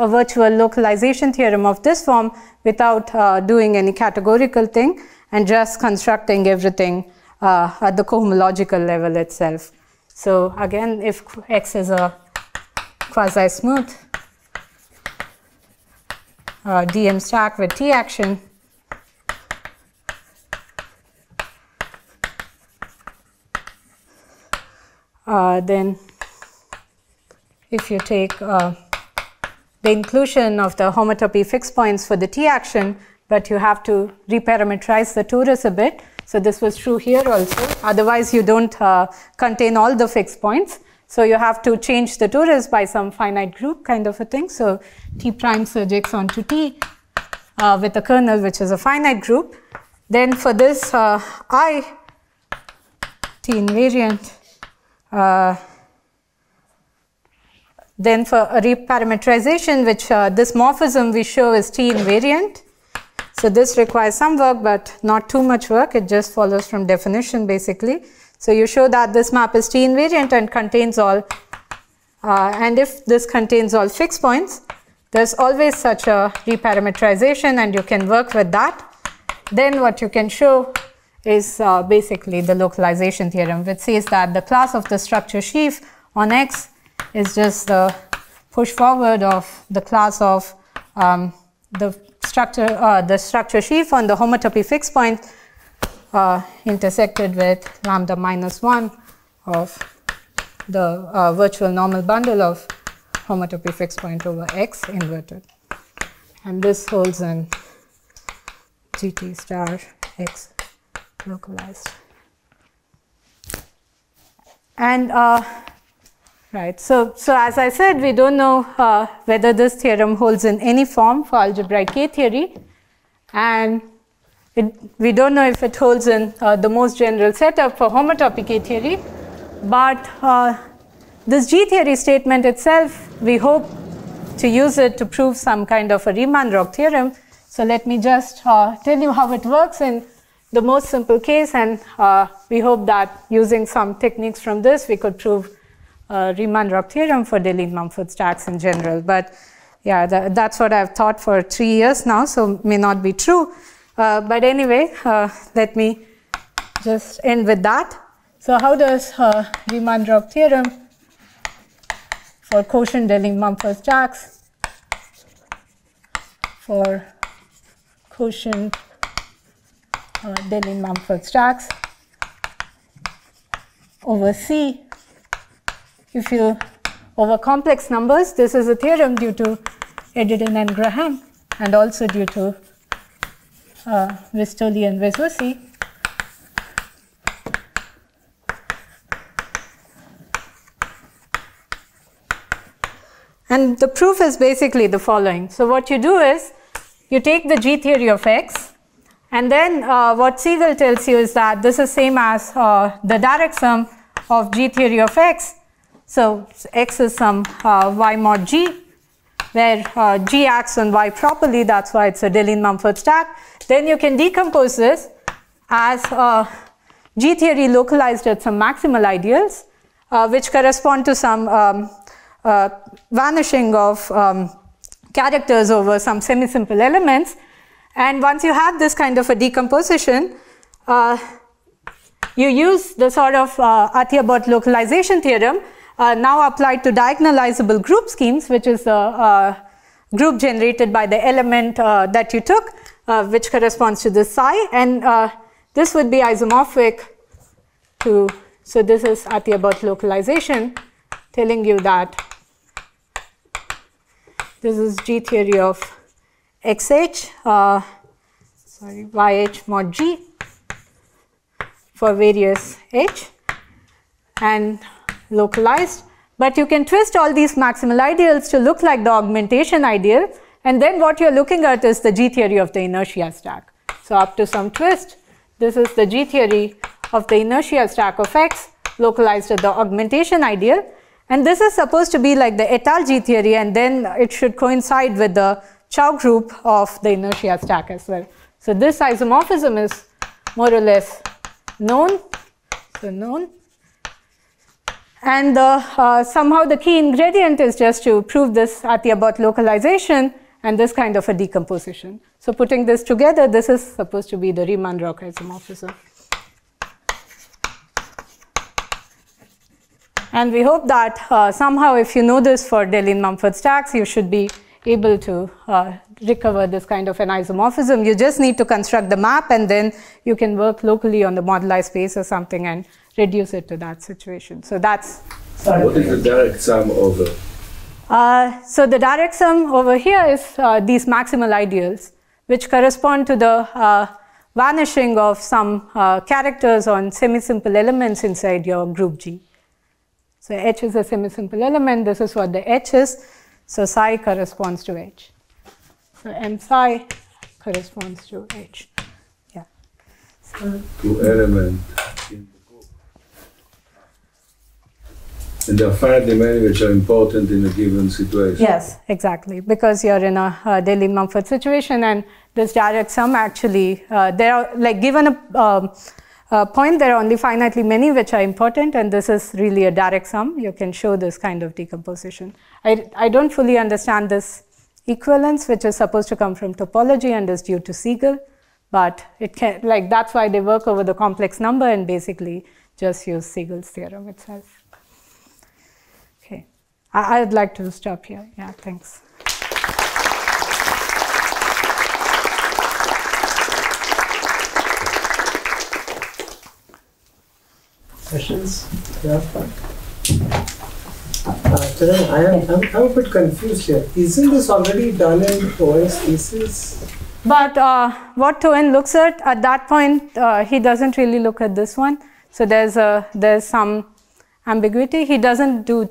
virtual localization theorem of this form without doing any categorical thing and just constructing everything at the cohomological level itself. So again, if X is a quasi-smooth DM stack with T action, then if you take the inclusion of the homotopy fixed points for the T action, but you have to reparameterize the torus a bit. So this was true here also. Otherwise, you don't contain all the fixed points. So you have to change the torus by some finite group kind of a thing. So T prime surjects onto T with a kernel, which is a finite group. Then for this I, T invariant, then for a reparameterization, which this morphism we show is T invariant. So this requires some work, but not too much work. It just follows from definition, basically. So you show that this map is T invariant and contains all, and if this contains all fixed points, there's always such a reparameterization, and you can work with that. Then what you can show is basically the localization theorem, which says that the class of the structure sheaf on X is just the push forward of the class of the structure sheaf on the homotopy fixed point intersected with lambda minus 1 of the virtual normal bundle of homotopy fixed point over X inverted. And this holds in GT star X localized. And right, so as I said, we don't know whether this theorem holds in any form for algebraic K theory, and we don't know if it holds in the most general setup for homotopy K theory, but this G theory statement itself, we hope to use it to prove some kind of a Riemann-Roch theorem. So let me just tell you how it works in the most simple case, and we hope that using some techniques from this, we could prove Riemann-Roch theorem for Deligne-Mumford stacks in general. But yeah, that's what I've thought for 3 years now, so may not be true. But anyway, let me just end with that. So how does Riemann-Roch theorem for quotient Deligne-Mumford stacks for quotient Deligne-Mumford stacks over C, if you over complex numbers, this is a theorem due to Edidin and Graham, and also due to Vistoli and Vesusi. And the proof is basically the following. So what you do is, you take the G theory of X, and then what Segal tells you is that this is same as the direct sum of G theory of X. So X is some Y mod G, where G acts on Y properly, that's why it's a Deligne-Mumford stack. Then you can decompose this as G theory localized at some maximal ideals, which correspond to some vanishing of characters over some semi-simple elements. And once you have this kind of a decomposition, you use the sort of Atiyah-Bott localization theorem now applied to diagonalizable group schemes, which is the group generated by the element that you took, which corresponds to this psi. And this would be isomorphic to, so this is Atiyah-Bott localization, telling you that this is G theory of XH, YH mod G for various H and localized. But you can twist all these maximal ideals to look like the augmentation ideal, and then what you're looking at is the G theory of the inertia stack. So up to some twist, this is the G theory of the inertia stack of X localized at the augmentation ideal. And this is supposed to be like the étal G theory, and then it should coincide with the Chow group of the inertia stack as well. So this isomorphism is more or less known. So known. And somehow the key ingredient is just to prove this Atiyah-Bott localization and this kind of a decomposition. So putting this together, this is supposed to be the Riemann-Roch isomorphism. And we hope that somehow, if you know this for Deligne-Mumford stacks, you should be able to recover this kind of an isomorphism. You just need to construct the map, and then you can work locally on the moduli space or something and reduce it to that situation. So that's what is the direct sum over? So the direct sum over here is these maximal ideals, which correspond to the vanishing of some characters on semi-simple elements inside your group G. So H is a semi-simple element. This is what the H is. So psi corresponds to H. So M psi corresponds to H. Yeah. So two elements in the group. And there are finitely many which are important in a given situation. Yes, exactly. Because you're in a Deligne-Mumford situation, and this direct sum actually, there are, like, given a point, there are only finitely many which are important, and this is really a direct sum. You can show this kind of decomposition. I don't fully understand this equivalence, which is supposed to come from topology and is due to Segal, but it can, like, that's why they work over the complex number and basically just use Segal's theorem itself. Okay, I'd like to stop here. Yeah, thanks. Questions? Yeah. Charanya, I'm a bit confused here. Isn't this already done in Owen's thesis? But what Toen looks at that point, he doesn't really look at this one. So there's some ambiguity. He doesn't do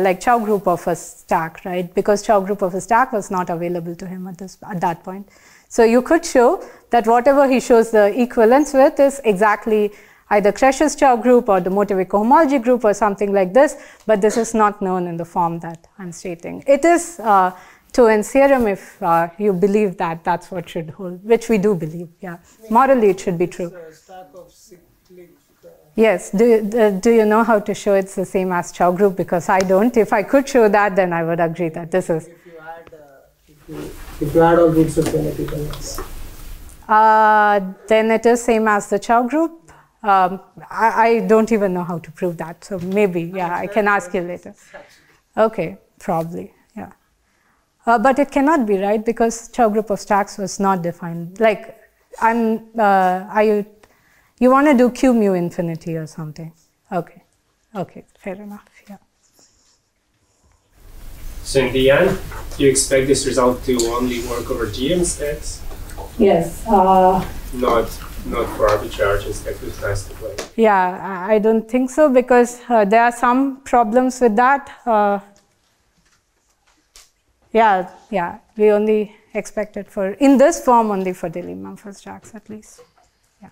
like Chow group of a stack, right? Because Chow group of a stack was not available to him at that point. So you could show that whatever he shows the equivalence with is exactly either Kresh's Chow group or the motivic cohomology group or something like this, but this is not known in the form that I'm stating. It is Towen's theorem if you believe that that's what should hold, which we do believe, yeah. Morally it should be true. Stack of cyclic. Yes, do you know how to show it's the same as Chow group? Because I don't. If I could show that, then I would agree that this is. If you add all roots of finity, then yes. Then it is same as the Chow group. I don't even know how to prove that. So maybe, yeah, I can ask you later. Okay, probably, yeah. But it cannot be, right? Because Chow group of stacks was not defined. Like, you want to do Q mu infinity or something. Okay, okay, fair enough, yeah. So in the end, you expect this result to only work over GM stacks? Yes. Not for arbitrary stack with nice to play. Yeah, I don't think so because there are some problems with that. Yeah, we only expect it for, in this form only for the Riemann-First stacks at least. Yeah.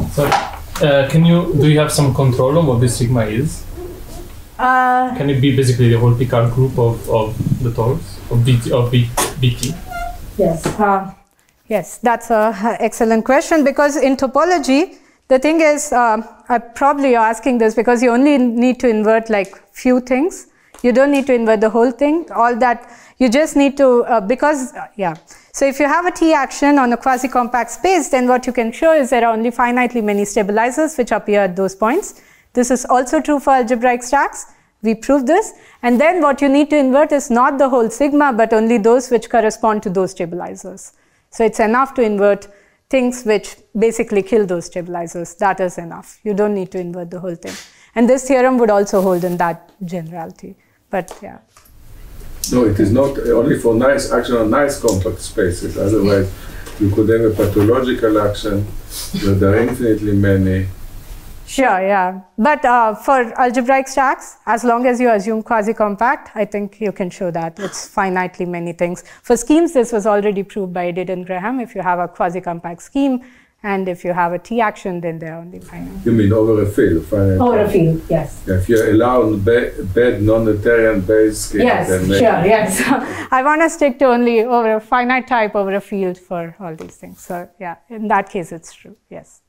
So, do you have some control on what this sigma is? Can it be basically the whole Picard group of the torus, of BT? Yes. Yes, that's an excellent question because in topology, the thing is, probably you're asking this because you only need to invert like few things. You don't need to invert the whole thing. All that, you just need to, yeah. So if you have a T action on a quasi-compact space, then what you can show is there are only finitely many stabilizers which appear at those points. This is also true for algebraic stacks. We proved this. And then what you need to invert is not the whole sigma, but only those which correspond to those stabilizers. So it's enough to invert things which basically kill those stabilizers. That is enough. You don't need to invert the whole thing. And this theorem would also hold in that generality. But yeah. No, it is not only for nice action on nice compact spaces. Otherwise, you could have a pathological action where there are infinitely many. Sure, yeah. But for algebraic stacks, as long as you assume quasi-compact, I think you can show that. It's finitely many things. For schemes, this was already proved by Adeel and Graham. If you have a quasi-compact scheme, and if you have a T action, then they're only finite. You mean over a field? Over a field, yes. Yeah, if you allow bad non-Noetherian base scheme, yes, then sure, yes. I want to stick to only over a finite type over a field for all these things. So yeah, in that case, it's true, yes.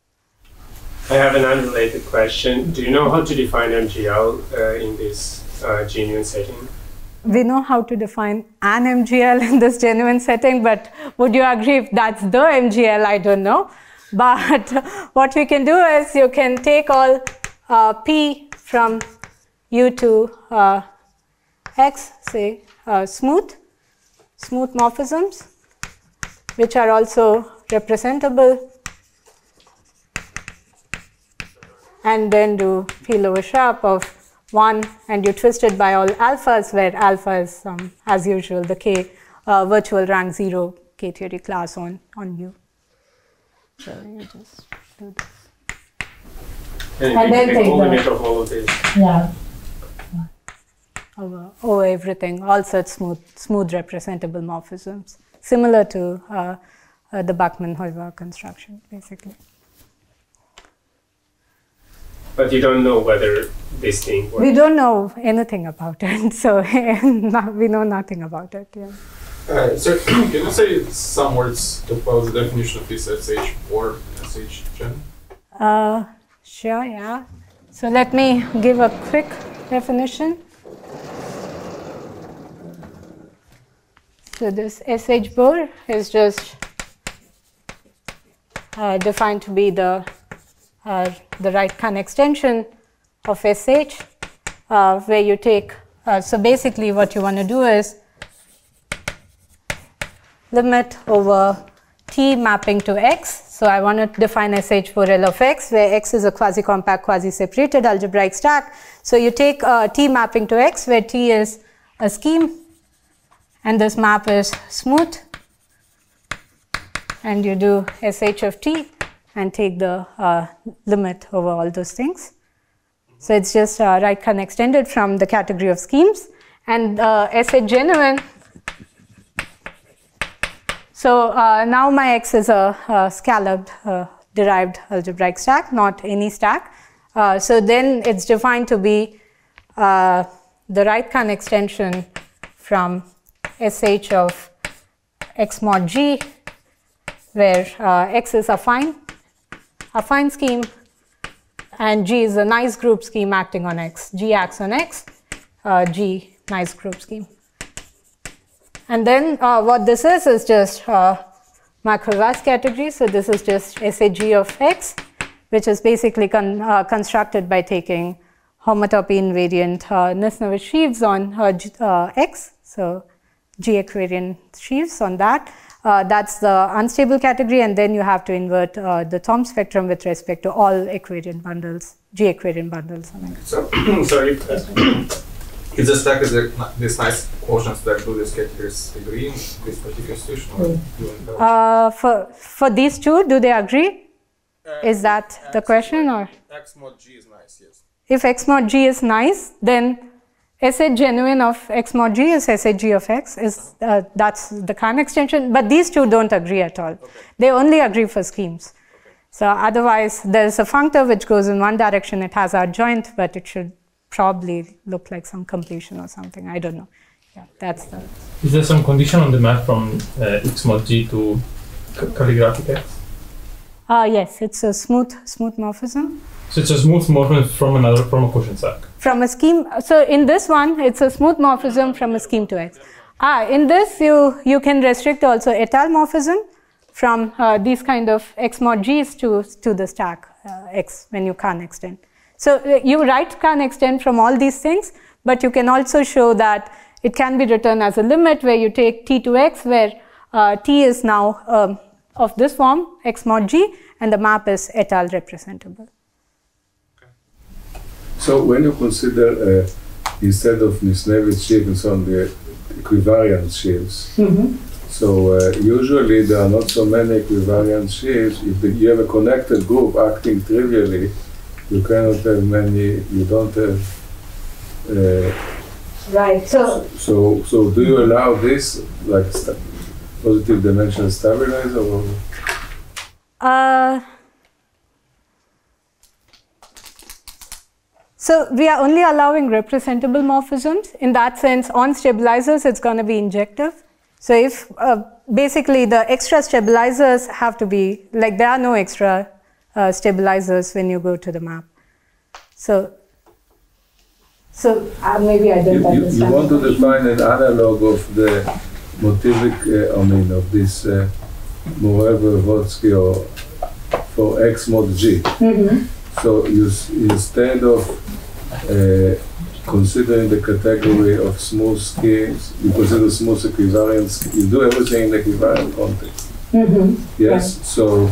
I have an unrelated question. Do you know how to define MGL in this genuine setting? We know how to define an MGL in this genuine setting, but would you agree if that's the MGL? I don't know. But what we can do is you can take all P from U to X, say smooth morphisms, which are also representable, and then do P over sharp of 1, and you twist it by all alphas, where alpha is, as usual, the K virtual rank 0 K-theory class on U. So you just do this. And then take the limit of all of this. Yeah. Over everything, all such smooth representable morphisms, similar to the Bachmann-Heuer construction, basically. But you don't know whether this thing works. We don't know anything about it, so we know nothing about it. Yeah. So can you say some words about the definition of this SH or SH gen? Sure, yeah. So let me give a quick definition. So this SH Bohr is just defined to be the right Kahn extension of SH, where you take, so basically what you want to do is limit over T mapping to X. So I want to define SH for L of X, where X is a quasi-compact, quasi-separated algebraic stack. So you take T mapping to X, where T is a scheme, and this map is smooth, and you do SH of T, and take the limit over all those things. So it's just right Kahn extended from the category of schemes. And SH genuine, so now my X is a scalloped derived algebraic stack, not any stack. So then it's defined to be the right-hand extension from SH of X mod G, where X is affine scheme, and G is a nice group scheme acting on X. G acts on X, G nice group scheme. And then what this is just Markov-Vaz category. So this is just SAG of X, which is basically constructed by taking homotopy invariant Nisnowitz sheaves on X. So G equivariant sheaves on that. That's the unstable category, and then you have to invert the Thom spectrum with respect to all equivariant bundles, G equivariant bundles on X. So, sorry, if the stack is this nice quotient stack, do these categories agree in this particular situation? Or for these two, do they agree? Is that the question, or? X mod G is nice, yes. If X mod G is nice, then SH genuine of X mod G is SH G of X. That's the Kahn extension, but these two don't agree at all. Okay. They only agree for schemes. Okay. So otherwise, there's a functor which goes in one direction. It has adjoint, but it should probably look like some completion or something. I don't know. Yeah, that's the. Is there some condition on the map from X mod G to calligraphic X? Yes, it's a smooth morphism. So it's a smooth morphism from a quotient stack. From a scheme. So in this one, it's a smooth morphism from a scheme to X. In this, you can restrict also étale morphism from these kind of X mod G's to the stack X when you can't extend. So you can't extend from all these things, but you can also show that it can be written as a limit where you take T to X, where T is now of this form, X mod G, and the map is étale representable. So when you consider instead of Nisnowitz sheaf and so on, the equivariant sheaves, so usually there are not so many equivariant sheaves. If you have a connected group acting trivially, you cannot have many. You don't have. Right. So do you allow this like positive dimensional stabilizer? Or? So we are only allowing representable morphisms. In that sense, on stabilizers, it's going to be injective. So if basically the extra stabilizers have to be, like there are no extra stabilizers when you go to the map. So maybe I don't understand. You want to define an analog of the motivic, of this Morev-Vodsky or for X mod G. So you instead of considering the category of smooth schemes, you consider smooth equivariance. You do everything in the equivariant context. Yes. Right. So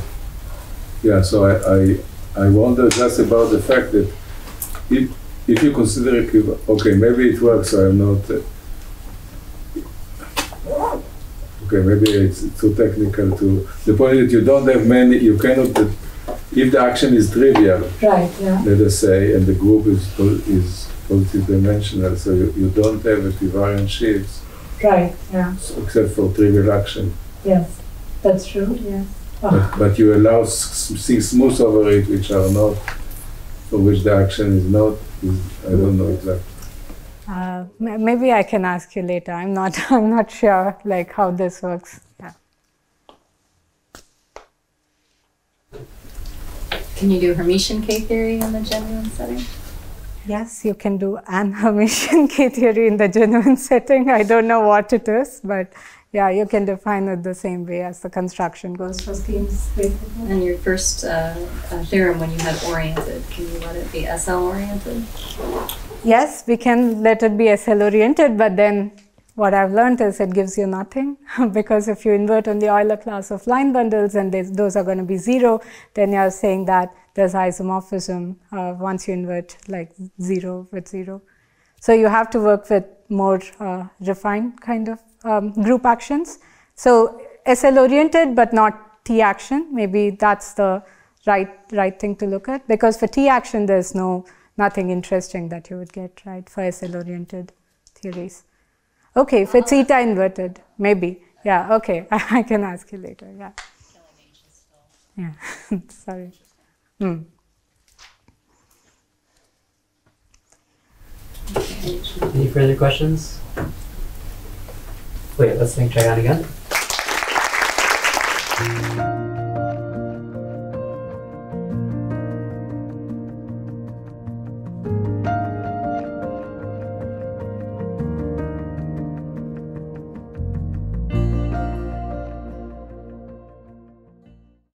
yeah. So I wonder just about the fact that if you consider okay, maybe it works. So I'm not. Okay, maybe it's too technical to the point that you don't have many. You cannot. If the action is trivial, right, yeah. Let us say, and the group is positive dimensional, so you don't have equivariant sheaves. Right, yeah. So, except for trivial action. Yes, that's true, yes. But you allow things smooth over it which are not, for which the action is not, I don't know exactly. Maybe I can ask you later. I'm not sure like how this works. Yeah. Can you do Hermitian K-theory in the genuine setting? Yes, you can do an Hermitian K-theory in the genuine setting. I don't know what it is, but yeah, you can define it the same way as the construction goes for schemes. Basically. And your first theorem, when you had oriented, can you let it be SL oriented? Yes, we can let it be SL oriented, but then what I've learned is it gives you nothing because if you invert on the Euler class of line bundles and those are going to be 0, then you're saying that there's isomorphism once you invert like 0 with 0. So you have to work with more refined kind of group actions. So SL oriented but not T action, maybe that's the right thing to look at, because for T action there's nothing interesting that you would get, right, for SL oriented theories. Okay, if it's eta inverted, maybe. Yeah, okay. I can ask you later. Yeah. Yeah. Sorry. Okay. page. Any further questions? Wait, let's try that again.